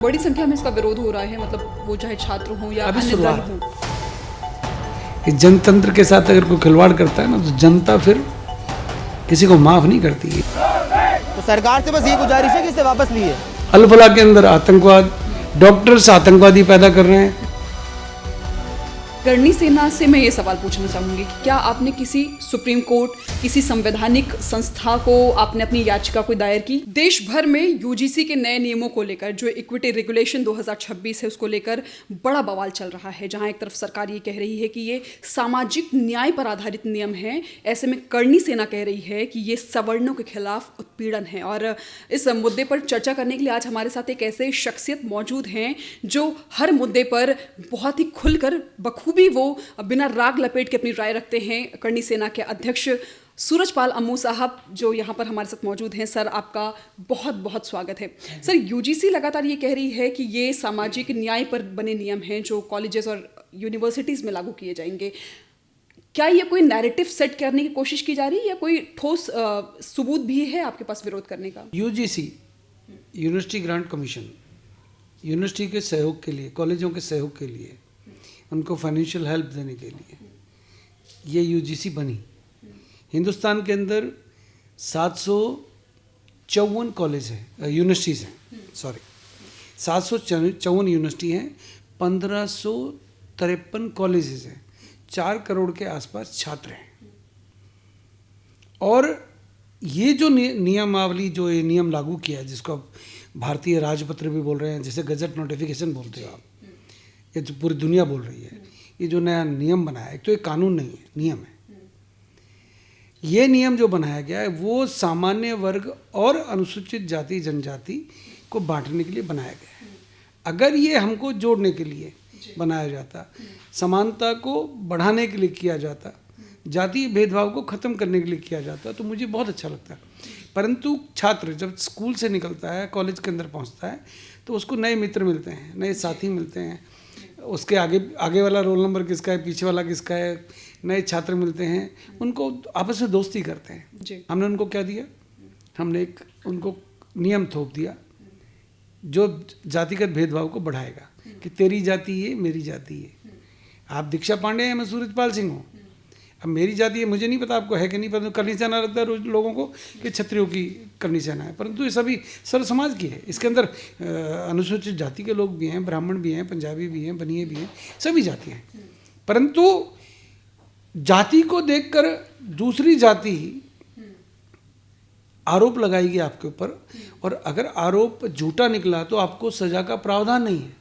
बड़ी संख्या में इसका विरोध हो रहा है, मतलब वो चाहे छात्र हों या अभी अन्य दल शुरुआत हों। इस जनतंत्र के साथ अगर कोई खिलवाड़ करता है ना तो जनता फिर किसी को माफ नहीं करती है। तो सरकार से बस ये गुजारिश है कि इसे वापस लिए। अल-फलाह के अंदर आतंकवाद, डॉक्टर्स आतंकवादी पैदा कर रहे हैं। करणी सेना से मैं ये सवाल पूछना चाहूंगी कि क्या आपने किसी सुप्रीम कोर्ट, किसी संवैधानिक संस्था को आपने अपनी याचिका को दायर की? देश भर में यूजीसी के नए नियमों को लेकर जो इक्विटी रेगुलेशन 2026 है उसको लेकर बड़ा बवाल चल रहा है, जहां एक तरफ सरकार ये कह रही है कि ये सामाजिक न्याय पर आधारित नियम है, ऐसे में करणी सेना कह रही है कि ये सवर्णों के खिलाफ उत्पीड़न है। और इस मुद्दे पर चर्चा करने के लिए आज हमारे साथ एक ऐसे शख्सियत मौजूद हैं जो हर मुद्दे पर बहुत ही खुलकर बखूबी वो बिना राग लपेट के अपनी राय रखते हैं। करणी सेना के अध्यक्ष सूरजपाल अम्मू साहब जो यहाँ पर हमारे साथ मौजूद हैं, सर आपका बहुत बहुत स्वागत है। सर, यूजीसी लगातार ये कह रही है कि ये सामाजिक न्याय पर बने नियम हैं जो कॉलेजेस और यूनिवर्सिटीज़ में लागू किए जाएंगे। क्या ये कोई नैरेटिव सेट करने की कोशिश की जा रही है या कोई ठोस सबूत भी है आपके पास विरोध करने का? UGC, university grant commission, university के सहयोग के लिए, कॉलेजों के सहयोग के लिए, उनको फाइनेंशियल हेल्प देने के लिए ये यूजीसी बनी। हिंदुस्तान के अंदर 754 कॉलेज हैं, यूनिवर्सिटीज़ हैं, 754 यूनिवर्सिटी हैं, 1553 कॉलेजेस हैं, 4 करोड़ के आसपास छात्र हैं। और ये जो नियमावली, जो ये नियम लागू किया है, जिसको आप भारतीय राजपत्र भी बोल रहे हैं, जैसे गजट नोटिफिकेशन बोलते हो आप, ये तो पूरी दुनिया बोल रही है, ये जो नया नियम बनाया है, तो ये कानून नहीं है, नियम है। ये नियम जो बनाया गया है वो सामान्य वर्ग और अनुसूचित जाति जनजाति को बांटने के लिए बनाया गया है। अगर ये हमको जोड़ने के लिए बनाया जाता, समानता को बढ़ाने के लिए किया जाता, जातीय भेदभाव को ख़त्म करने के लिए किया जाता, तो मुझे बहुत अच्छा लगता। परंतु छात्र जब स्कूल से निकलता है, कॉलेज के अंदर पहुंचता है, तो उसको नए मित्र मिलते हैं, नए साथी मिलते हैं, उसके आगे वाला रोल नंबर किसका है, पीछे वाला किसका है, नए छात्र मिलते हैं, उनको आपस में दोस्ती करते हैं। हमने उनको क्या दिया? हमने उनको नियम थोप दिया जो जातिगत भेदभाव को बढ़ाएगा कि तेरी जाति ये, मेरी जाति ये। आप दीक्षा पांडे हैं, मैं सूरजपाल सिंह हूँ। अब मेरी जाति है, मुझे नहीं पता आपको है कि नहीं पता। करनी सेना लगता है रोज लोगों को कि क्षत्रियों की करनी सेना है, परंतु ये सभी सर्व समाज की है। इसके अंदर अनुसूचित जाति के लोग भी हैं, ब्राह्मण भी हैं, पंजाबी भी हैं, बनिए भी हैं, सभी जाति हैं। परंतु जाति को देखकर दूसरी जाति आरोप लगाएगी आपके ऊपर, और अगर आरोप झूठा निकला तो आपको सजा का प्रावधान नहीं है।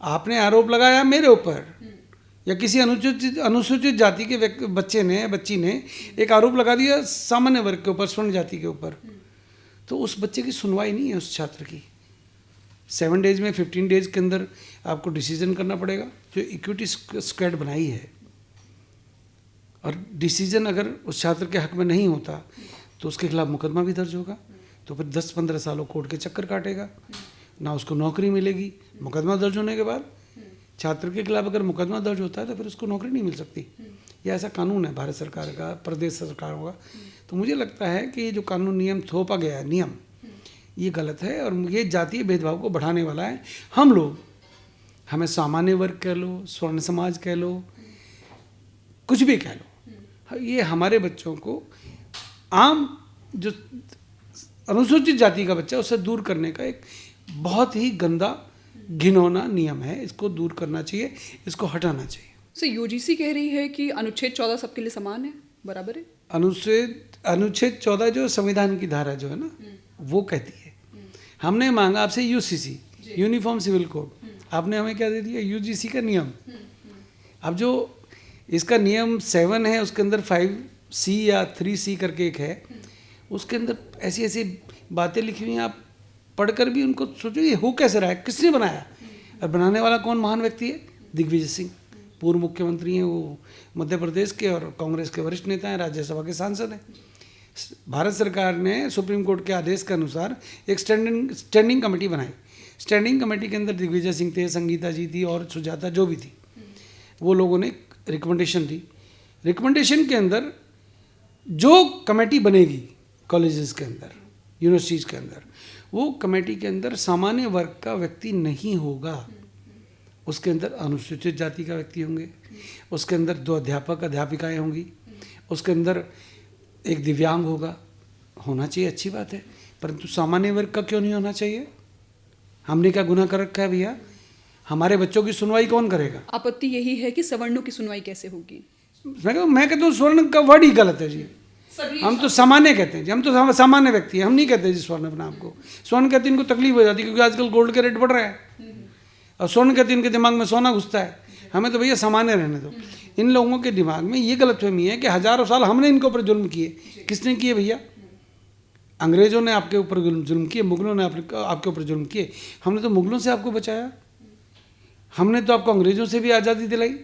आपने आरोप लगाया मेरे ऊपर या किसी अनुसूचित जाति के बच्ची ने एक आरोप लगा दिया सामान्य वर्ग के ऊपर, स्वर्ण जाति के ऊपर, तो उस बच्चे की सुनवाई नहीं है, उस छात्र की। 7 डेज में 15 डेज के अंदर आपको डिसीजन करना पड़ेगा। जो इक्विटी स्क्वाड बनाई है, और डिसीजन अगर उस छात्र के हक में नहीं होता तो उसके खिलाफ मुकदमा भी दर्ज होगा, तो फिर 10-15 सालों कोर्ट के चक्कर काटेगा, ना उसको नौकरी मिलेगी। मुकदमा दर्ज होने के बाद छात्र के खिलाफ अगर मुकदमा दर्ज होता है तो फिर उसको नौकरी नहीं मिल सकती। यह ऐसा कानून है भारत सरकार का, प्रदेश सरकार का। तो मुझे लगता है कि ये जो कानून नियम थोपा गया है, नियम, ये गलत है और ये जातीय भेदभाव को बढ़ाने वाला है। हम लोग, हमें सामान्य वर्ग कह लो, स्वर्ण समाज कह लो, कुछ भी कह लो, ये हमारे बच्चों को, आम जो अनुसूचित जाति का बच्चा, उससे दूर करने का एक बहुत ही गंदा घिनौना नियम है। इसको दूर करना चाहिए, इसको हटाना चाहिए। सो यूजीसी कह रही है कि अनुच्छेद 14 सबके लिए समान है, बराबर है। अनुच्छेद 14 जो संविधान की धारा जो है ना, वो कहती है। हमने मांगा आपसे यूसीसी, यूनिफॉर्म सिविल कोड, आपने हमें क्या दे दिया? यूजीसी का नियम। अब जो इसका नियम 7 है, उसके अंदर 5C या 3C करके एक है, उसके अंदर ऐसी ऐसी बातें लिखी हुई हैं, आप पढ़कर भी उनको सोचो ये हो कैसे रहा है, किसने बनाया? और बनाने वाला कौन महान व्यक्ति है? दिग्विजय सिंह, पूर्व मुख्यमंत्री हैं वो, मध्य प्रदेश के, और कांग्रेस के वरिष्ठ नेता हैं, राज्यसभा के सांसद हैं। भारत सरकार ने सुप्रीम कोर्ट के आदेश के अनुसार एक स्टैंडिंग कमेटी बनाई। स्टैंडिंग कमेटी के अंदर दिग्विजय सिंह थे, संगीता जी थी और सुजाता जो भी थी। वो लोगों ने रिकमेंडेशन दी। रिकमेंडेशन के अंदर जो कमेटी बनेगी कॉलेजेस के अंदर, यूनिवर्सिटीज़ के अंदर, वो कमेटी के अंदर सामान्य वर्ग का व्यक्ति नहीं होगा, उसके अंदर अनुसूचित जाति का व्यक्ति होंगे, उसके अंदर 2 अध्यापक अध्यापिकाएं होंगी, उसके अंदर एक दिव्यांग होगा। होना चाहिए, अच्छी बात है, परंतु सामान्य वर्ग का क्यों नहीं होना चाहिए? हमने क्या गुनाह कर रखा है भैया? हमारे बच्चों की सुनवाई कौन करेगा? आपत्ति यही है कि सवर्णों की सुनवाई कैसे होगी? मैं कहता हूँ स्वर्ण का वर्ड ही गलत है जी। हम तो सामान्य कहते हैं जी, हम तो सामान्य व्यक्ति हैं, हम नहीं कहते जी स्वर्ण अपने आप को। स्वर्ण कहते हैं इनको तकलीफ हो जाती है क्योंकि आजकल गोल्ड के रेट बढ़ रहे हैं, और स्वर्ण कहते हैं इनके दिमाग में सोना घुसता है। हमें तो भैया सामान्य रहने दो। इन लोगों के दिमाग में ये गलतफहमी है कि हजारों साल हमने इनके ऊपर जुल्म किए। किसने किए भैया? अंग्रेजों ने आपके ऊपर जुल्म किए, मुगलों ने आपके ऊपर जुल्म किए। हमने तो मुगलों से आपको बचाया, हमने तो आपको अंग्रेजों से भी आज़ादी दिलाई,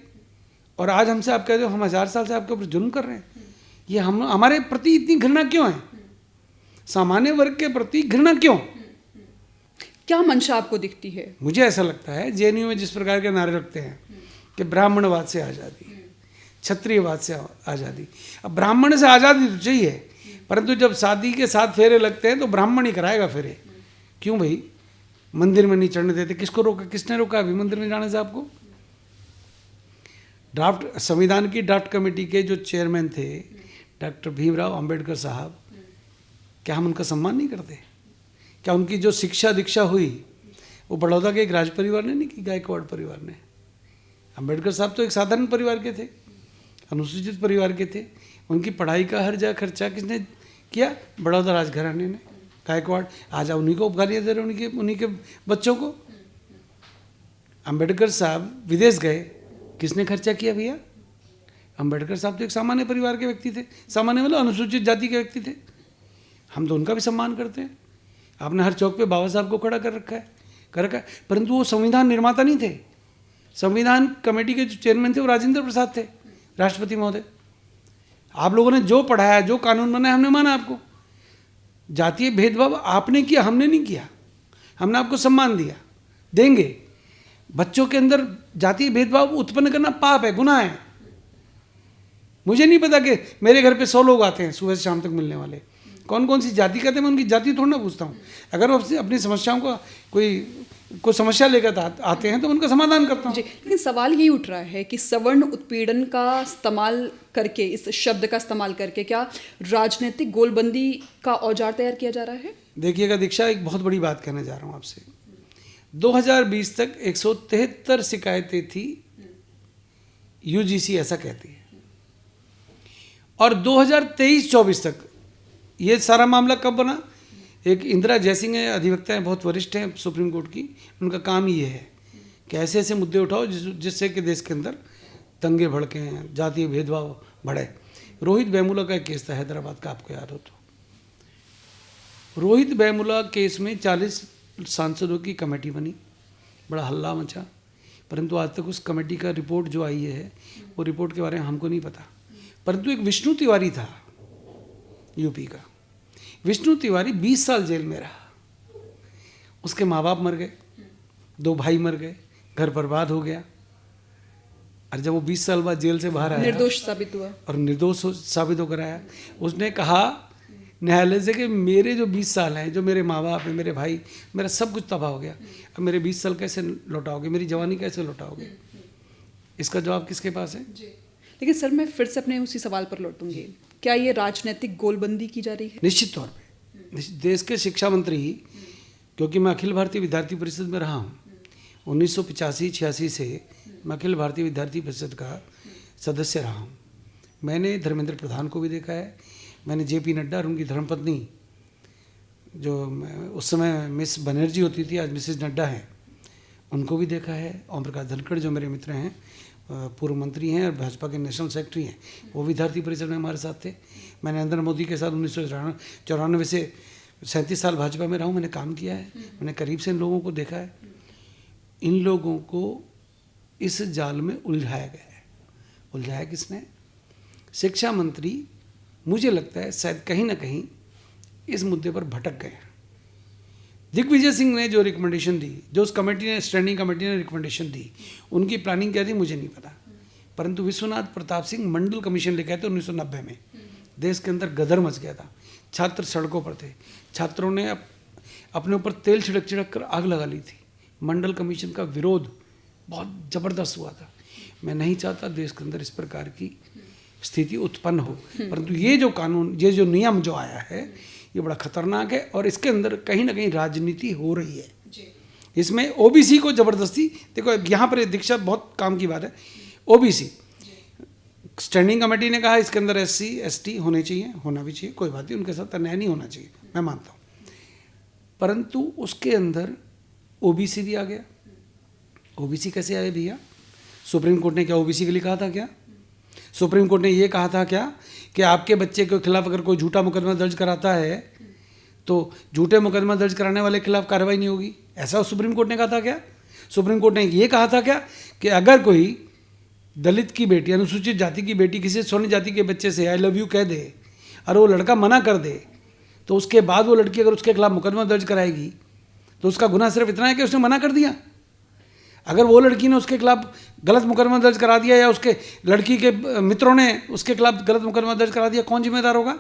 और आज हमसे आप कहते हो हम 1000 साल से आपके ऊपर जुल्म कर रहे हैं। ये हमारे प्रति इतनी घृणा क्यों है? सामान्य वर्ग के प्रति घृणा क्यों? क्या मंशा आपको दिखती है? मुझे ऐसा लगता है जेएनयू में जिस प्रकार के नारे रखते हैं कि ब्राह्मणवाद से आज़ादी, क्षत्रियवाद से आज़ादी। अब ब्राह्मण से आज़ादी तो चाहिए, परंतु जब शादी के 7 फेरे लगते हैं तो ब्राह्मण ही कराएगा फेरे। क्यों भाई? मंदिर में नहीं चढ़ने देते, किसको रोका? किसने रोका अभी मंदिर में जाने से आपको? ड्राफ्ट संविधान की ड्राफ्ट कमेटी के जो चेयरमैन थे डॉक्टर भीमराव अंबेडकर साहब, क्या हम उनका सम्मान नहीं करते? क्या उनकी जो शिक्षा दीक्षा हुई वो बड़ौदा के एक राज परिवार ने नहीं की, गायकवाड़ परिवार ने? अंबेडकर साहब तो एक साधारण परिवार के थे, अनुसूचित परिवार के थे। उनकी पढ़ाई का हर जगह खर्चा किसने किया? बड़ौदा राजघराने ने, गायकवाड़। आज उन्हीं को गालियाँ दे रहे उन्हीं के बच्चों को। अंबेडकर साहब विदेश गए, किसने खर्चा किया भैया? अंबेडकर साहब तो एक सामान्य परिवार के व्यक्ति थे, सामान्य मतलब अनुसूचित जाति के व्यक्ति थे। हम तो उनका भी सम्मान करते हैं। आपने हर चौक पे बाबा साहब को खड़ा कर रखा है, परंतु वो संविधान निर्माता नहीं थे। संविधान कमेटी के जो चेयरमैन थे वो राजेंद्र प्रसाद थे, राष्ट्रपति महोदय। आप लोगों ने जो पढ़ाया, जो कानून बनाया, हमने माना आपको। जातीय भेदभाव आपने किया, हमने नहीं किया। हमने आपको सम्मान दिया, देंगे। बच्चों के अंदर जातीय भेदभाव उत्पन्न करना पाप है, गुनाह है। मुझे नहीं पता कि मेरे घर पे 100 लोग आते हैं सुबह से शाम तक मिलने वाले, कौन कौन सी जाति कहते हैं, मैं उनकी जाति थोड़ा ना पूछता हूँ। अगर वो अपनी समस्याओं को कोई समस्या लेकर आते हैं तो उनका समाधान करता हूँ। लेकिन सवाल यही उठ रहा है कि सवर्ण उत्पीड़न का इस्तेमाल करके, इस शब्द का इस्तेमाल करके क्या राजनीतिक गोलबंदी का औजार तैयार किया जा रहा है? देखिएगा दीक्षा, एक बहुत बड़ी बात कहने जा रहा हूँ आपसे। 2020 तक 173 शिकायतें थी, यूजीसी ऐसा कहती है, और 2023-24 तक ये सारा मामला कब बना? एक इंदिरा जयसिंह है, अधिवक्ता हैं, बहुत वरिष्ठ हैं सुप्रीम कोर्ट की। उनका काम ये है कि ऐसे ऐसे मुद्दे उठाओ जिससे कि देश के अंदर दंगे भड़के हैं, जातीय भेदभाव बढ़े। रोहित वेमुला का एक केस था हैदराबाद का, आपको याद हो तो। रोहित वेमुला केस में 40 सांसदों की कमेटी बनी, बड़ा हल्ला मचा, परंतु आज तक उस कमेटी का रिपोर्ट जो आई है वो रिपोर्ट के बारे में हमको नहीं पता। परंतु एक विष्णु तिवारी था यूपी का, विष्णु तिवारी 20 साल जेल में रहा। उसके माँ बाप मर गए, 2 भाई मर गए, घर बर्बाद हो गया। और जब वो 20 साल बाद जेल से बाहर आया, निर्दोष साबित हुआ और निर्दोष साबित होकर आया, उसने कहा न्यायालय से कि मेरे जो 20 साल हैं, जो मेरे माँ बाप हैं, मेरे भाई, मेरा सब कुछ तबाह हो गया, अब मेरे 20 साल कैसे लौटाओगे, मेरी जवानी कैसे लौटाओगे? इसका जवाब किसके पास है? लेकिन सर, मैं फिर से अपने उसी सवाल पर लौटूंगी, क्या ये राजनीतिक गोलबंदी की जा रही है? निश्चित तौर पे देश के शिक्षा मंत्री, क्योंकि मैं अखिल भारतीय विद्यार्थी परिषद में रहा हूँ 1985-86 से, मैं अखिल भारतीय विद्यार्थी परिषद का सदस्य रहा हूँ। मैंने धर्मेंद्र प्रधान को भी देखा है, मैंने जेपी नड्डा और उनकी धर्मपत्नी, जो उस समय मिस बनर्जी होती थी, आज मिसेज नड्डा हैं, उनको भी देखा है। ओम प्रकाश धनखड़ जो मेरे मित्र हैं, पूर्व मंत्री हैं और भाजपा के नेशनल सेक्रेटरी हैं, वो विद्यार्थी परिषद में हमारे साथ थे। मैंने नरेंद्र मोदी के साथ 1994 से 37 साल भाजपा में रहा हूँ, मैंने काम किया है, मैंने करीब से इन लोगों को देखा है। इन लोगों को इस जाल में उलझाया गया है। उलझाया किसने? शिक्षा मंत्री, मुझे लगता है शायद कहीं ना कहीं इस मुद्दे पर भटक गए हैं। दिग्विजय सिंह ने जो रिकमेंडेशन दी, जो उस कमेटी ने, स्टैंडिंग कमेटी ने रिकमेंडेशन दी, उनकी प्लानिंग क्या थी मुझे नहीं पता, परंतु विश्वनाथ प्रताप सिंह मंडल कमीशन लेके आए थे 1990 में। देश के अंदर गदर मच गया था, छात्र सड़कों पर थे, छात्रों ने अपने ऊपर तेल छिड़क छिड़क कर आग लगा ली थी। मंडल कमीशन का विरोध बहुत ज़बरदस्त हुआ था। मैं नहीं चाहता देश के अंदर इस प्रकार की स्थिति उत्पन्न हो, परंतु ये जो कानून, ये जो नियम जो आया है, ये बड़ा खतरनाक है और इसके अंदर कहीं ना कहीं राजनीति हो रही है। इसमें ओबीसी को ज़बरदस्ती, देखो यहाँ पर दीक्षा बहुत काम की बात है। ओबीसी स्टैंडिंग कमेटी ने कहा इसके अंदर SC ST होने चाहिए, होना भी चाहिए, कोई बात नहीं, उनके साथ अन्याय नहीं होना चाहिए, मैं मानता हूँ, परंतु उसके अंदर ओबीसी भी आ गया। ओबीसी कैसे आए भैया? सुप्रीम कोर्ट ने क्या ओबीसी के लिए कहा था क्या? सुप्रीम कोर्ट ने ये कहा था क्या कि आपके बच्चे के खिलाफ अगर कोई झूठा मुकदमा दर्ज कराता है तो झूठे मुकदमा दर्ज कराने वाले के खिलाफ कार्रवाई नहीं होगी? ऐसा सुप्रीम कोर्ट ने कहा था क्या? सुप्रीम कोर्ट ने ये कहा था क्या कि अगर कोई दलित की बेटी, अनुसूचित जाति की बेटी किसी स्वर्ण जाति के बच्चे से आई लव यू कह दे और वो लड़का मना कर दे, तो उसके बाद वो लड़की अगर उसके खिलाफ मुकदमा दर्ज कराएगी तो उसका गुनाह सिर्फ इतना है कि उसने मना कर दिया। अगर वो लड़की ने उसके खिलाफ गलत मुकदमा दर्ज करा दिया या उसके लड़की के मित्रों ने उसके खिलाफ गलत मुकदमा दर्ज करा दिया, कौन जिम्मेदार होगा?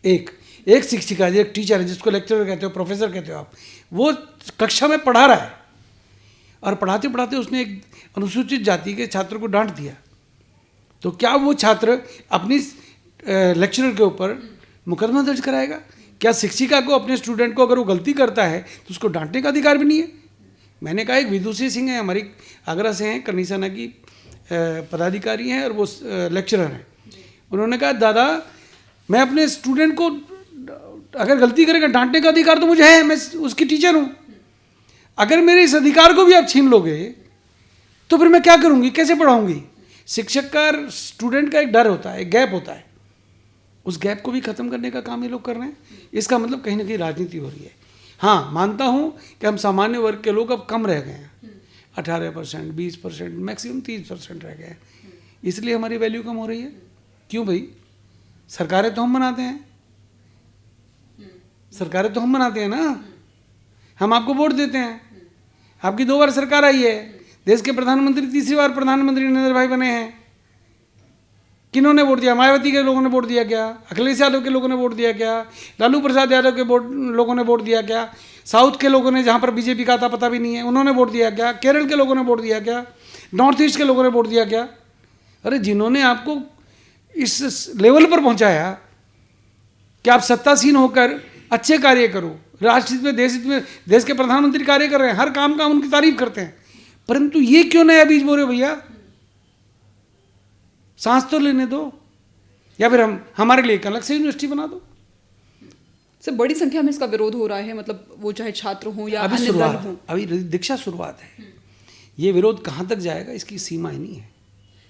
एक शिक्षिका, एक टीचर है जिसको लेक्चरर कहते हो, प्रोफेसर कहते हो आप, वो कक्षा में पढ़ा रहा है और पढ़ाते पढ़ाते उसने एक अनुसूचित जाति के छात्र को डांट दिया, तो क्या वो छात्र अपनी लेक्चरर के ऊपर मुकदमा दर्ज कराएगा? क्या शिक्षिका को अपने स्टूडेंट को अगर वो गलती करता है तो उसको डांटने का अधिकार भी नहीं है? मैंने कहा एक विदुषी सिंह है, हमारी आगरा से हैं, करनी सेना की पदाधिकारी हैं और वो लेक्चरर हैं। उन्होंने कहा दादा मैं अपने स्टूडेंट को अगर गलती करेगा डांटने का अधिकार तो मुझे है, मैं उसकी टीचर हूँ। अगर मेरे इस अधिकार को भी आप छीन लोगे तो फिर मैं क्या करूँगी, कैसे पढ़ाऊँगी? शिक्षक का स्टूडेंट का एक डर होता है, एक गैप होता है, उस गैप को भी ख़त्म करने का काम ये लोग कर रहे हैं। इसका मतलब कहीं ना कहीं राजनीति हो रही है। हाँ, मानता हूँ कि हम सामान्य वर्ग के लोग अब कम रह गए हैं, 18%, 20%, मैक्सिमम 30% रह गए हैं, इसलिए हमारी वैल्यू कम हो रही है। क्यों भाई? सरकारें तो हम बनाते हैं, सरकारें तो हम बनाते हैं ना, हम आपको वोट देते हैं, आपकी 2 बार सरकार आई है, देश के प्रधानमंत्री तीसरी बार प्रधानमंत्री नरेंद्र भाई बने हैं। किन्होंने वोट दिया? मायावती के लोगों ने वोट दिया क्या? अखिलेश यादव के लोगों ने वोट दिया क्या? लालू प्रसाद यादव के लोगों ने वोट दिया क्या? साउथ के लोगों ने, जहाँ पर बीजेपी का था पता भी नहीं है, उन्होंने वोट दिया क्या? केरल के लोगों ने वोट दिया क्या? नॉर्थ ईस्ट के लोगों ने वोट दिया क्या? अरे जिन्होंने आपको इस लेवल पर पहुँचाया कि आप सत्तासीन होकर अच्छे कार्य करो, राष्ट्र हित में, देश हित में, देश के प्रधानमंत्री कार्य कर रहे हैं, हर काम का उनकी तारीफ करते हैं, परंतु ये क्यों नया बीज बो रहे हो भैया? सांस तो लेने दो, या फिर हमारे लिए एक अलग से यूनिवर्सिटी बना दो। सर बड़ी संख्या में इसका विरोध हो रहा है, मतलब वो चाहे छात्र हो या अभी अन्य दल शुरुआत, हो। अभी दीक्षा शुरुआत है, ये विरोध कहाँ तक जाएगा इसकी सीमा ही नहीं है।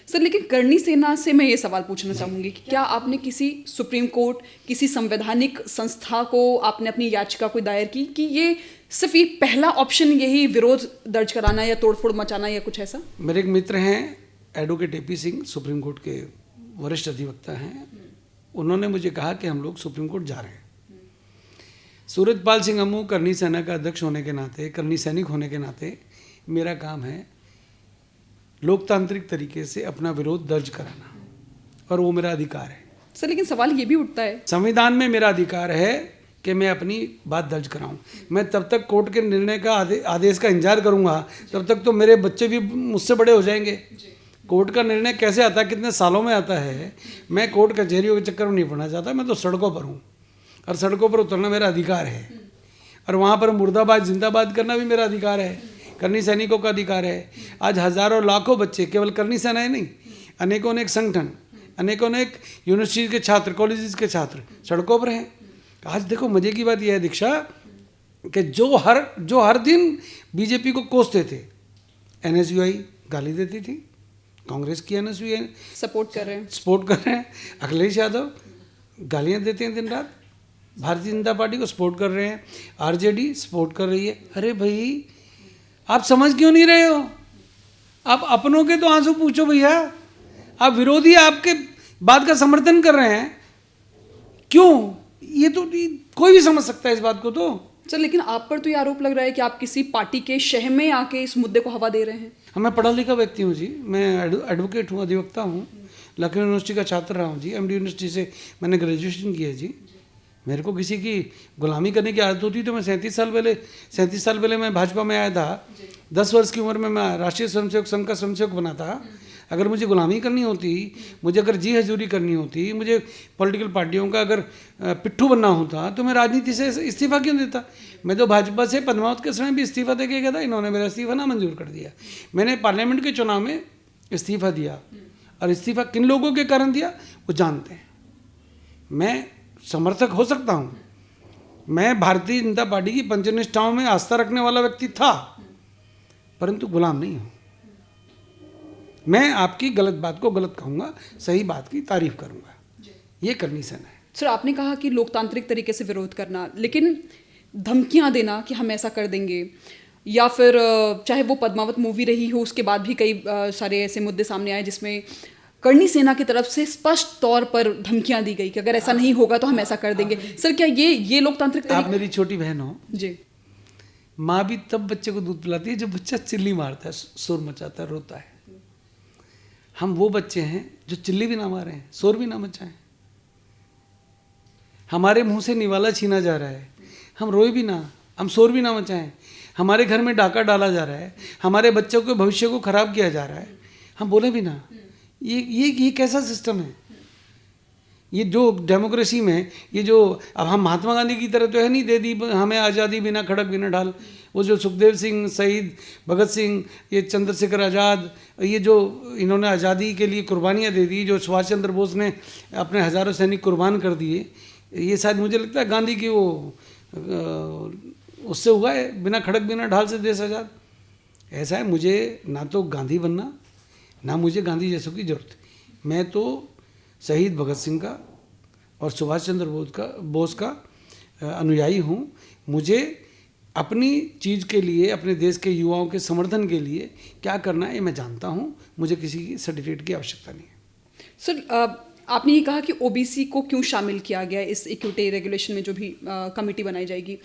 सर लेकिन करनी सेना से मैं ये सवाल पूछना चाहूँगी कि क्या आपने किसी सुप्रीम कोर्ट, किसी संवैधानिक संस्था को आपने अपनी याचिका कोई दायर की कि ये सिर्फ ये पहला ऑप्शन यही विरोध दर्ज कराना या तोड़फोड़ मचाना या कुछ ऐसा? मेरे एक मित्र हैं advocate AP Singh, supreme court के वरिष्ठ अधिवक्ता हैं, उन्होंने मुझे कहा कि हम लोग सुप्रीम कोर्ट जा रहे हैं। सूरजपाल सिंह अम्मू करनी सेना का अध्यक्ष होने के नाते, करनी सैनिक होने के नाते मेरा काम है लोकतांत्रिक तरीके से अपना विरोध दर्ज कराना, और वो मेरा अधिकार है। सर लेकिन सवाल ये भी उठता है, संविधान में मेरा अधिकार है कि मैं अपनी बात दर्ज कराऊं। मैं तब तक कोर्ट के निर्णय का आदेश का इंतजार करूंगा, तब तक तो मेरे बच्चे भी मुझसे बड़े हो जाएंगे। कोर्ट का निर्णय कैसे आता है, कितने सालों में आता है, मैं कोर्ट कचहरियों के चक्कर में नहीं पड़ना चाहता। मैं तो सड़कों पर हूँ और सड़कों पर उतरना मेरा अधिकार है, और वहाँ पर मुर्दाबाद जिंदाबाद करना भी मेरा अधिकार है, करनी सैनिकों का अधिकार है। आज हज़ारों लाखों बच्चे, केवल करनी सेनाएं नहीं, अनेकों अनेक संगठन, अनेकों अनेक यूनिवर्सिटी के छात्र, कॉलेजेस के छात्र सड़कों पर हैं। आज देखो मज़े की बात यह है दीक्षा कि जो हर दिन बीजेपी को कोसते थे, NSUI गाली देती थी, कांग्रेस की NSUI सपोर्ट कर रहे हैं, अखिलेश यादव गालियां देते हैं दिन रात, भारतीय जनता पार्टी को सपोर्ट कर रहे हैं, RJD सपोर्ट कर रही है। अरे भाई आप समझ क्यों नहीं रहे हो? आप अपनों के तो आंसू पूछो भैया, आप विरोधी आपके बात का समर्थन कर रहे हैं क्यों? ये तो कोई भी समझ सकता है इस बात को। तो सर लेकिन आप पर तो ये आरोप लग रहा है कि आप किसी पार्टी के शह में आके इस मुद्दे को हवा दे रहे हैं। मैं पढ़ा लिखा व्यक्ति हूँ जी, मैं एडवोकेट हूँ, अधिवक्ता हूँ, लखनऊ यूनिवर्सिटी का छात्र रहा हूँ जी, MD यूनिवर्सिटी से मैंने ग्रेजुएशन किया जी। मेरे को किसी की गुलामी करने की आदत होती तो मैं 37 साल पहले मैं भाजपा में आया था। 10 वर्ष की उम्र में मैं राष्ट्रीय स्वयंसेवक संघ का स्वयंसेवक बना था। अगर मुझे गुलामी करनी होती, मुझे अगर जी हजूरी करनी होती, मुझे पॉलिटिकल पार्टियों का अगर पिट्ठू बनना होता तो मैं राजनीति से इस्तीफा क्यों देता। मैं तो भाजपा से पद्मावत के समय भी इस्तीफा दे के गया था, इन्होंने मेरा इस्तीफा ना मंजूर कर दिया। मैंने पार्लियामेंट के चुनाव में इस्तीफा दिया, और इस्तीफा किन लोगों के कारण दिया वो जानते हैं। मैं समर्थक हो सकता हूँ, मैं भारतीय जनता पार्टी की पंचनिष्ठाओं में आस्था रखने वाला व्यक्ति था, परंतु गुलाम नहीं हूँ। मैं आपकी गलत बात को गलत कहूँगा, सही बात की तारीफ करूँगा, ये करनी सन है। सर, आपने कहा कि लोकतांत्रिक तरीके से विरोध करना, लेकिन धमकियां देना कि हम ऐसा कर देंगे, या फिर चाहे वो पद्मावत मूवी रही हो, उसके बाद भी कई सारे ऐसे मुद्दे सामने आए जिसमें करणी सेना की तरफ से स्पष्ट तौर पर धमकियां दी गई कि अगर ऐसा नहीं होगा तो हम ऐसा कर देंगे। सर, क्या ये लोकतांत्रिक आप मेरी छोटी बहन हो जी। माँ भी तब बच्चे को दूध पिलाती है जब बच्चा चिल्ली मारता है, शोर मचाता है, रोता है। हम वो बच्चे हैं जो चिल्ली भी ना मारें, शोर भी ना मचाएं। हमारे मुंह से निवाला छीना जा रहा है, हम रोए भी ना, हम शोर भी ना मचाएं। हमारे घर में डाका डाला जा रहा है, हमारे बच्चों के भविष्य को खराब किया जा रहा है, हम बोले भी ना। ये कैसा सिस्टम है? ये जो डेमोक्रेसी में ये जो, अब हम महात्मा गांधी की तरह तो है नहीं, दे दी हमें आज़ादी बिना खड़क बिना ढाल। वो जो सुखदेव सिंह, शहीद भगत सिंह, ये चंद्रशेखर आज़ाद, ये जो इन्होंने आज़ादी के लिए कुर्बानियाँ दे दी, जो सुभाष चंद्र बोस ने अपने हज़ारों सैनिक कुर्बान कर दिए, ये शायद मुझे लगता है गांधी की वो उससे हुआ है, बिना खड़क बिना ढाल से देश आज़ाद। ऐसा है, मुझे ना तो गांधी बनना, ना मुझे गांधी जैसों की जरूरत। मैं तो शहीद भगत सिंह का और सुभाष चंद्र बोस का अनुयायी हूँ। मुझे अपनी चीज़ के लिए, अपने देश के युवाओं के समर्थन के लिए क्या करना है ये मैं जानता हूँ। मुझे किसी की सर्टिफिकेट की आवश्यकता नहीं है। सर, आपने ये कहा कि ओबीसी को क्यों शामिल किया गया इस इक्विटी रेगुलेशन में जो भी कमेटी बनाई जाएगी।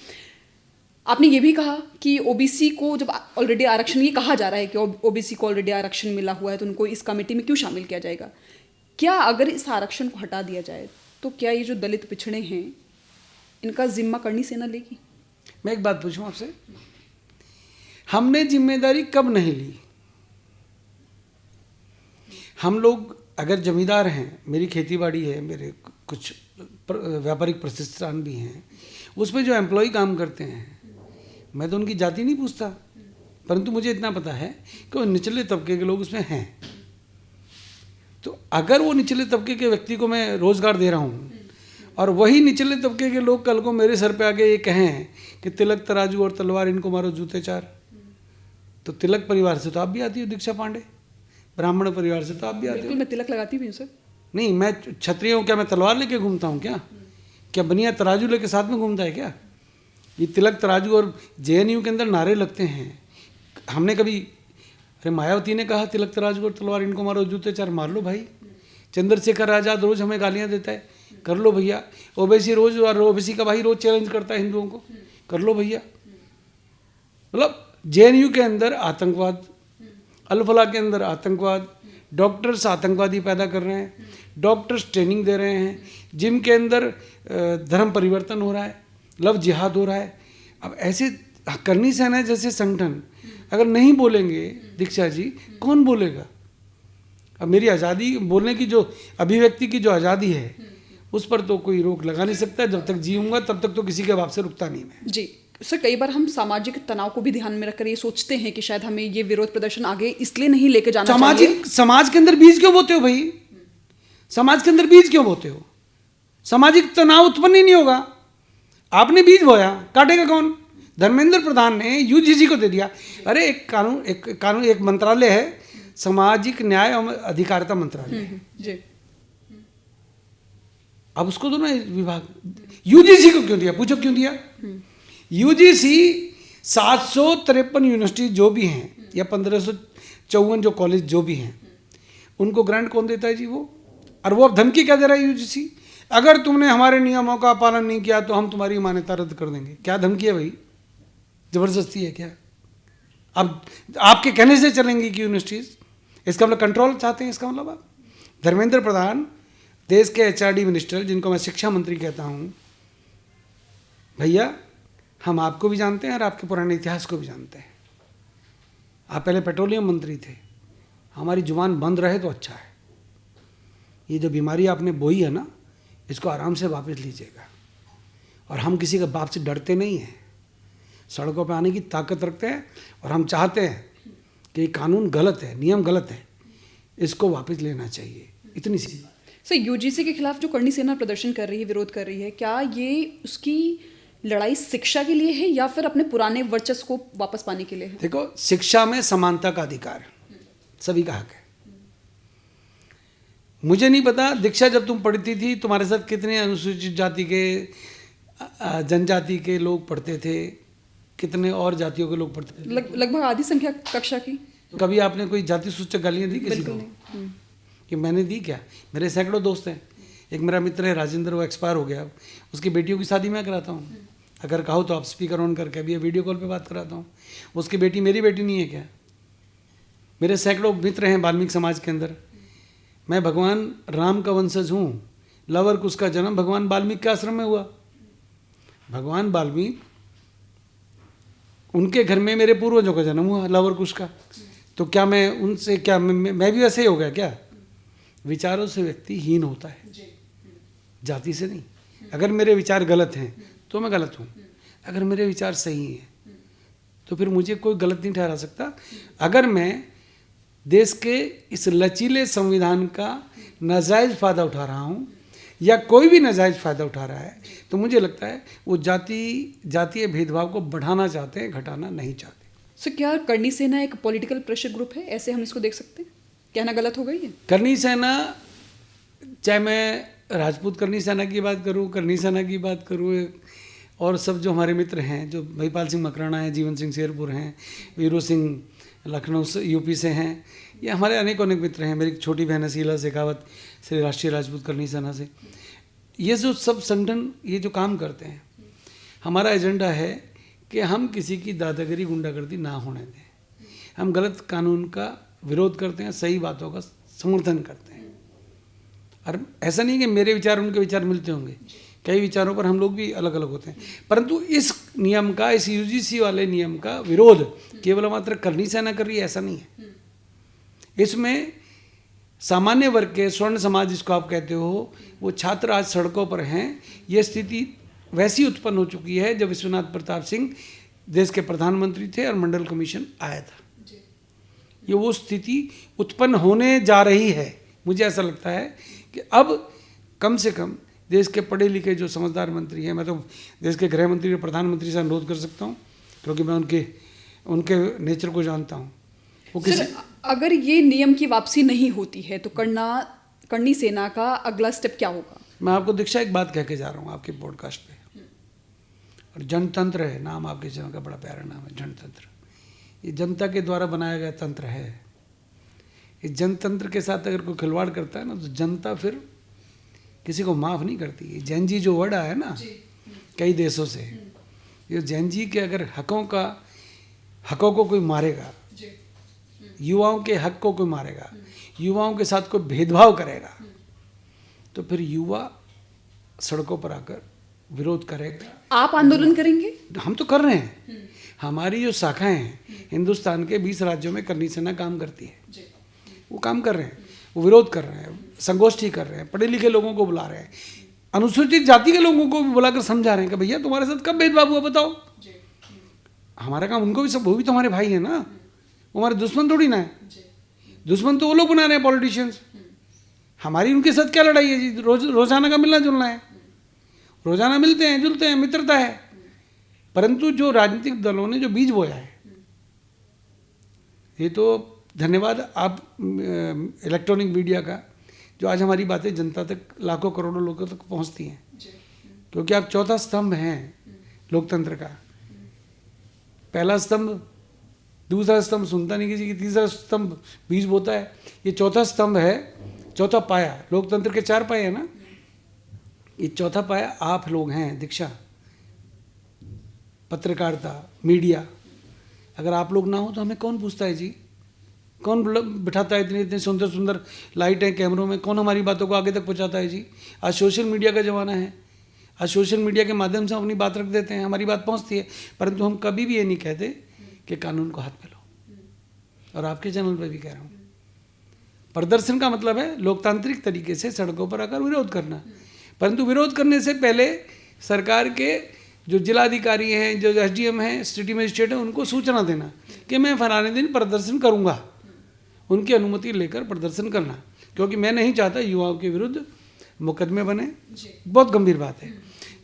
आपने ये भी कहा कि ओबीसी को जब ऑलरेडी आरक्षण, ये कहा जा रहा है कि ओबीसी को ऑलरेडी आरक्षण मिला हुआ है तो उनको इस कमेटी में क्यों शामिल किया जाएगा। क्या अगर इस आरक्षण को हटा दिया जाए तो क्या ये जो दलित पिछड़े हैं इनका जिम्मा करणी सेना लेगी? मैं एक बात पूछूं आपसे, हमने जिम्मेदारी कब नहीं ली? हम लोग अगर जमींदार हैं, मेरी खेतीबाड़ी है, मेरे कुछ व्यापारिक प्रतिष्ठान भी हैं, उसमें जो एम्प्लॉय काम करते हैं, मैं तो उनकी जाति नहीं पूछता, परंतु मुझे इतना पता है कि वो निचले तबके के लोग उसमें हैं। तो अगर वो निचले तबके के व्यक्ति को मैं रोज़गार दे रहा हूँ और वही निचले तबके के लोग कल को मेरे सर पे आके ये कहें कि तिलक तराजू और तलवार इनको मारो जूते चार, तो तिलक परिवार से तो आप भी आती हो दीक्षा पांडे, ब्राह्मण परिवार से तो आप भी आते हो। बिल्कुल, मैं तिलक लगाती भी हूँ सर। नहीं, मैं क्षत्रिय हूँ, क्या मैं तलवार लेके घूमता हूँ? क्या बनिया तराजू लेके साथ में घूमता है क्या? ये तिलक तराजू और जेएनयू के अंदर नारे लगते हैं। हमने कभी, अरे मायावती ने कहा तिलक तराजू और तलवार इनको मारो जूते चार, मार लो भाई। चंद्रशेखर आज़ाद रोज़ हमें गालियाँ देता है, कर लो भैया। ओबीसी रोज़, और ओबीसी का भाई रोज़ चैलेंज करता है हिंदुओं को, कर लो भैया। मतलब जेएनयू के अंदर आतंकवाद, अल-फलाह के अंदर आतंकवाद, डॉक्टर्स आतंकवादी पैदा कर रहे हैं, डॉक्टर्स ट्रेनिंग दे रहे हैं, जिम के अंदर धर्म परिवर्तन हो रहा है, लव जिहाद हो रहा है। अब ऐसे करणी सेना जैसे संगठन अगर नहीं बोलेंगे दीक्षा जी, कौन बोलेगा? अब मेरी आज़ादी, बोलने की जो अभिव्यक्ति की जो आज़ादी है, उस पर तो कोई रोक लगा नहीं सकता। जब तक जीऊँगा तब तक तो किसी के बाप से रुकता नहीं मैं। जी सर, कई बार हम सामाजिक तनाव को भी ध्यान में रखकर ये सोचते हैं कि शायद हमें ये विरोध प्रदर्शन आगे इसलिए नहीं लेके जाना चाहिए। समाज के अंदर बीज क्यों बोते हो भाई? समाज के अंदर बीज क्यों बोते हो? सामाजिक तनाव उत्पन्न ही नहीं होगा। आपने बीज बोया, काटेगा कौन? धर्मेंद्र प्रधान ने यूजीसी को दे दिया। अरे एक मंत्रालय है, सामाजिक न्याय एवं अधिकारिता मंत्रालय। जी, अब उसको दो ना विभाग। यूजीसी को क्यों दिया? पूछो क्यों दिया? यूजीसी 753 यूनिवर्सिटी जो भी हैं या 1554 जो कॉलेज जो भी हैं, उनको ग्रांट कौन देता है जी? वो। और वो अब धमकी क्या दे रहा है यूजीसी? अगर तुमने हमारे नियमों का पालन नहीं किया तो हम तुम्हारी मान्यता रद्द कर देंगे। क्या धमकी है भाई? जबरदस्ती है क्या? अब आपके कहने से चलेंगी कि यूनिवर्सिटीज़? इसका मतलब कंट्रोल चाहते हैं। इसका मतलब आप धर्मेंद्र प्रधान, देश के एचआरडी मिनिस्टर, जिनको मैं शिक्षा मंत्री कहता हूँ, भैया हम आपको भी जानते हैं और आपके पुराने इतिहास को भी जानते हैं। आप पहले पेट्रोलियम मंत्री थे, हमारी जुबान बंद रहे तो अच्छा है। ये जो बीमारी आपने बोई है ना, इसको आराम से वापस लीजिएगा। और हम किसी के बाप से डरते नहीं हैं, सड़कों पे आने की ताकत रखते हैं और हम चाहते हैं कि ये कानून गलत है, नियम गलत है, इसको वापस लेना चाहिए। इतनी सी सर, यूजीसी के खिलाफ जो करनी सेना प्रदर्शन कर रही है, विरोध कर रही है, क्या ये उसकी लड़ाई शिक्षा के लिए है या फिर अपने पुराने वर्चस्व को वापस पाने के लिए है? देखो, शिक्षा में समानता का अधिकार सभी का हक है। मुझे नहीं पता दीक्षा जब तुम पढ़ती थी तुम्हारे साथ कितने अनुसूचित जाति के, जनजाति के लोग पढ़ते थे, कितने और जातियों के लोग पढ़ते थे? लगभग आधी संख्या कक्षा की। कभी आपने कोई जाति सूचक गालियाँ दी किसी को? कि मैंने दी क्या? मेरे सैकड़ों दोस्त हैं। एक मेरा मित्र है राजेंद्र, वो एक्सपायर हो गया, उसकी बेटियों की शादी मैं कराता हूँ। अगर कहो तो आप स्पीकर ऑन करके अभी वीडियो कॉल पे बात कराता हूँ। उसकी बेटी मेरी बेटी नहीं है क्या? मेरे सैकड़ों मित्र हैं वाल्मीकि समाज के अंदर। मैं भगवान राम का वंशज हूँ। लवर कुश का जन्म भगवान वाल्मीकि के आश्रम में हुआ। भगवान वाल्मीकि, उनके घर में मेरे पूर्वजों का जन्म हुआ, लवर कुश का। तो क्या मैं उनसे, क्या मैं भी वैसे ही हो गया क्या? विचारों से व्यक्ति हीन होता है, जाति से नहीं। अगर मेरे विचार गलत हैं तो मैं गलत हूँ, अगर मेरे विचार सही हैं तो फिर मुझे कोई गलत नहीं ठहरा सकता। अगर मैं देश के इस लचीले संविधान का नाजायज़ फ़ायदा उठा रहा हूँ या कोई भी नाजायज़ फ़ायदा उठा रहा है तो मुझे लगता है वो जातीय भेदभाव को बढ़ाना चाहते हैं, घटाना नहीं चाहते। सो क्या करनी सेना एक पॉलिटिकल प्रेशर ग्रुप है? ऐसे हम इसको देख सकते हैं? कहना गलत हो गई है? करनी सेना, चाहे मैं राजपूत करनी सेना की बात करूँ, करनी सेना की बात करूँ, और सब जो हमारे मित्र हैं, जो महिपाल सिंह मकराना हैं, जीवन सिंह शेरपुर हैं, वीरू सिंह लखनऊ से, यूपी से हैं, ये हमारे अनेक मित्र हैं। मेरी छोटी बहन है शीला शेखावत से, राष्ट्रीय राजपूत करनी सेना से। ये जो सब संगठन ये जो काम करते हैं, हमारा एजेंडा है कि हम किसी की दादागिरी, गुंडागर्दी ना होने दें। हम गलत कानून का विरोध करते हैं, सही बातों का समर्थन करते हैं। और ऐसा नहीं कि मेरे विचार उनके विचार मिलते होंगे, कई विचारों पर हम लोग भी अलग अलग होते हैं। परंतु इस नियम का, इस यूजीसी वाले नियम का विरोध केवल मात्र करनी सेना कर रही है, ऐसा नहीं है। इसमें सामान्य वर्ग के, स्वर्ण समाज जिसको आप कहते हो, वो छात्र आज सड़कों पर हैं। ये स्थिति वैसी उत्पन्न हो चुकी है जब विश्वनाथ प्रताप सिंह देश के प्रधानमंत्री थे और मंडल कमीशन आया था। ये वो स्थिति उत्पन्न होने जा रही है। मुझे ऐसा लगता है कि अब कम से कम देश के पढ़े लिखे जो समझदार मंत्री हैं, मैं तो देश के गृह मंत्री और प्रधानमंत्री से अनुरोध कर सकता हूँ, क्योंकि मैं उनके नेचर को जानता हूँ। वो किसी अगर ये नियम की वापसी नहीं होती है तो करनी सेना का अगला स्टेप क्या होगा? मैं आपको दीक्षा एक बात कह के जा रहा हूँ आपके पॉडकास्ट पे, और जनतंत्र है नाम आपके चैनल का, बड़ा प्यारा नाम है जनतंत्र। ये जनता के द्वारा बनाया गया तंत्र है। इस जनतंत्र के साथ अगर कोई खिलवाड़ करता है ना, तो जनता फिर किसी को माफ़ नहीं करती। जैन जी जो वर्ड आया है ना कई देशों से, ये जैन जी के अगर हकों को कोई मारेगा, युवाओं के हक को कोई मारेगा, युवाओं के साथ कोई भेदभाव करेगा, तो फिर युवा सड़कों पर आकर विरोध करेगा। आप आंदोलन करेंगे? हम तो कर रहे हैं। हमारी जो शाखाएं हैं, हिंदुस्तान के 20 राज्यों में करनी सेना काम करती है। वो काम कर रहे हैं, वो विरोध कर रहे हैं, संगोष्ठी कर रहे हैं, पढ़े लिखे लोगों को बुला रहे हैं, अनुसूचित जाति के लोगों को भी बुलाकर समझा रहे हैं कि भैया तुम्हारे साथ कब भेदभाव हुआ बताओ। हमारा काम उनको भी, सब वो भी तो हमारे भाई है ना, वो हमारे दुश्मन थोड़ी ना है। दुश्मन तो वो लोग बना रहे हैं पॉलिटिशियंस। हमारी उनके साथ क्या लड़ाई है जी? रोजाना का मिलना जुलना है, रोजाना मिलते हैं जुलते हैं, मित्रता है। परंतु जो राजनीतिक दलों ने जो बीज बोया है, ये तो धन्यवाद आप इलेक्ट्रॉनिक मीडिया का, जो आज हमारी बातें जनता तक, लाखों करोड़ों लोगों तक पहुंचती हैं, क्योंकि आप चौथा स्तंभ हैं लोकतंत्र का। पहला स्तंभ, दूसरा स्तंभ सुनता नहीं किसी की, तीसरा स्तंभ बीज बोता है, ये चौथा स्तंभ है, चौथा पाया। लोकतंत्र के 4 पाए हैं ना, ये चौथा पाया आप लोग हैं। दीक्षा, पत्रकारिता, मीडिया, अगर आप लोग ना हो तो हमें कौन पूछता है जी? कौन बिठाता है इतने इतने सुंदर सुंदर लाइटें कैमरों में? कौन हमारी बातों को आगे तक पहुंचाता है जी? आज सोशल मीडिया का ज़माना है, आज सोशल मीडिया के माध्यम से हम अपनी बात रख देते हैं, हमारी बात पहुंचती है, परंतु हम कभी भी ये नहीं कहते कि कानून को हाथ में लो। और आपके चैनल पर भी कह रहा हूँ, प्रदर्शन का मतलब है लोकतांत्रिक तरीके से सड़कों पर आकर विरोध करना, परंतु विरोध करने से पहले सरकार के जो जिलाधिकारी हैं, जो एसडीएम हैं, सिटी मजिस्ट्रेट हैं, उनको सूचना देना कि मैं फलाने दिन प्रदर्शन करूँगा, उनकी अनुमति लेकर प्रदर्शन करना, क्योंकि मैं नहीं चाहता युवाओं के विरुद्ध मुकदमे बने। बहुत गंभीर बात है।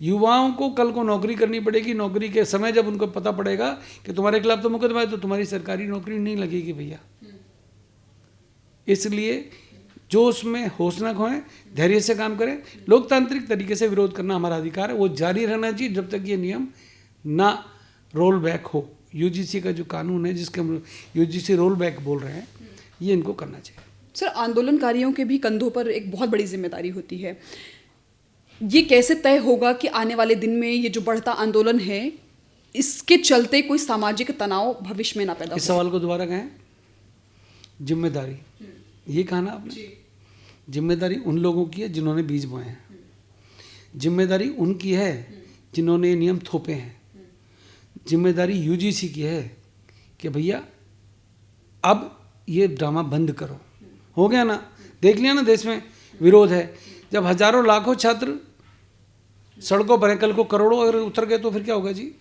युवाओं को कल को नौकरी करनी पड़ेगी, नौकरी के समय जब उनको पता पड़ेगा कि तुम्हारे खिलाफ तो मुकदमा है, तो तुम्हारी सरकारी नौकरी नहीं लगेगी भैया। इसलिए जोश में होश न खोएं, धैर्य से काम करें। लोकतांत्रिक तरीके से विरोध करना हमारा अधिकार है, वो जारी रहना चाहिए जब तक ये नियम ना रोल बैक हो। यूजीसी का जो कानून है, जिसके हम यूजीसी रोल बैक बोल रहे हैं, ये इनको करना चाहिए। सर, आंदोलनकारियों के भी कंधों पर एक बहुत बड़ी जिम्मेदारी होती है। ये कैसे तय होगा कि आने वाले दिन में ये जो बढ़ता आंदोलन है, इसके चलते कोई सामाजिक तनाव भविष्य में ना पैदा हो? इस सवाल को दोबारा कहें। जिम्मेदारी, ये कहा ना आपने, जिम्मेदारी उन लोगों की है जिन्होंने बीज बोए हैं, जिम्मेदारी उनकी है जिन्होंने ये नियम थोपे हैं, जिम्मेदारी यूजीसी की है कि भैया अब ये ड्रामा बंद करो। हो गया ना, देख लिया ना, देश में विरोध है। जब हजारों लाखों छात्र सड़कों पर हैं, कल को करोड़ों अगर उतर गए तो फिर क्या होगा जी।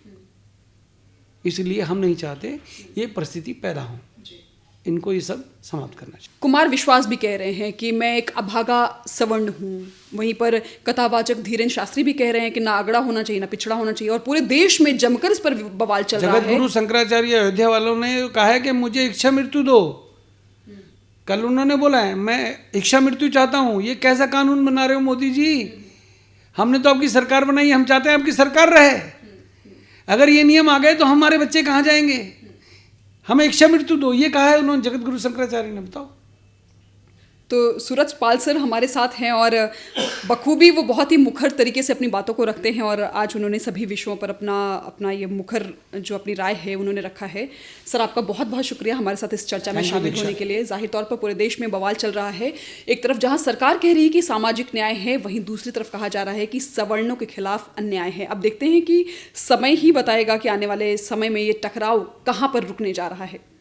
इसलिए हम नहीं चाहते ये परिस्थिति पैदा हो, इनको ये सब समाप्त करना चाहिए। कुमार विश्वास भी कह रहे हैं कि मैं एक अभागा सवर्ण हूँ, वहीं पर कथावाचक धीरेन्द्र शास्त्री भी कह रहे हैं कि ना अगड़ा होना चाहिए ना पिछड़ा होना चाहिए, और पूरे देश में जमकर इस पर बवाल चल रहा है। जगत गुरु शंकराचार्य अयोध्या वालों ने कहा है कि मुझे इच्छा मृत्यु दो। कल उन्होंने बोला है मैं इच्छा मृत्यु चाहता हूँ। ये कैसा कानून बना रहे हो मोदी जी? हमने तो आपकी सरकार बनाई, हम चाहते हैं आपकी सरकार रहे। अगर ये नियम आ गए तो हमारे बच्चे कहाँ जाएंगे? हमें इच्छा मृत्यु दो, ये कहा है उन्होंने जगत गुरु शंकराचार्य ने। बताओ। तो सूरज पाल सर हमारे साथ हैं और बखूबी वो बहुत ही मुखर तरीके से अपनी बातों को रखते हैं, और आज उन्होंने सभी विषयों पर अपना ये मुखर जो अपनी राय है उन्होंने रखा है। सर, आपका बहुत बहुत शुक्रिया हमारे साथ इस चर्चा में शामिल होने के लिए। जाहिर तौर पर पूरे देश में बवाल चल रहा है। एक तरफ जहां सरकार कह रही है कि सामाजिक न्याय है, वहीं दूसरी तरफ कहा जा रहा है कि सवर्णों के खिलाफ अन्याय है। अब देखते हैं कि समय ही बताएगा कि आने वाले समय में ये टकराव कहाँ पर रुकने जा रहा है।